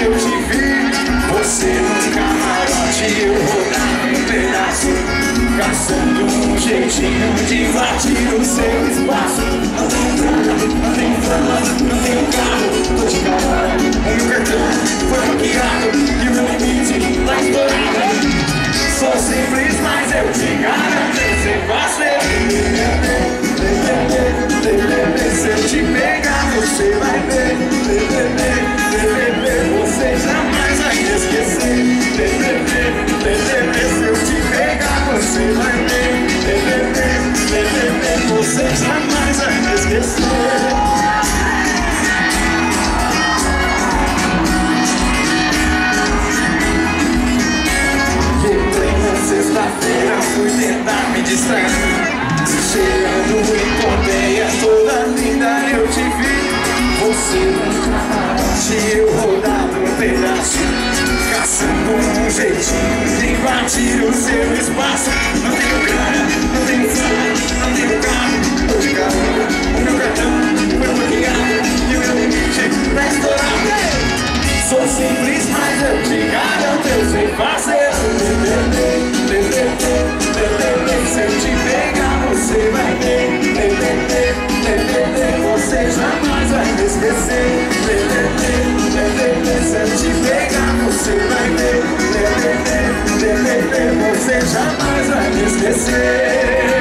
eu te vi, você no camarote, eu rodava um pedaço, caçando um jeitinho de invadir o seu espaço. Não tenho grana, não tenho fama, não tenho carro, tô de cavalo, o meu cartão foi bloqueado e o meu limite tá estourado. Sou simples, mas eu te garanto, você vai ser. Se eu te pegar, você vai ver. Você jamais vai me esquecer. Se eu te pegar, você vai ver. Você jamais vai me esquecer. Sexta-feira fui tentar me distrair, chegando em Pompeia toda linda eu te vi. Você no camarote, eu rodava um pedaço, caçando um jeitinho de invadir o seu espaço. Não tenho grana, não tenho fama, não tenho carro, tô de carona, o meu cartão foi bloqueado e o meu limite tá estourado. Sou simples, mas eu te garanto, eu sei fazer. Se eu te pegar, você vai ver. Você jamais vai me esquecer. Se eu te pegar, você vai ver. Você jamais vai me esquecer.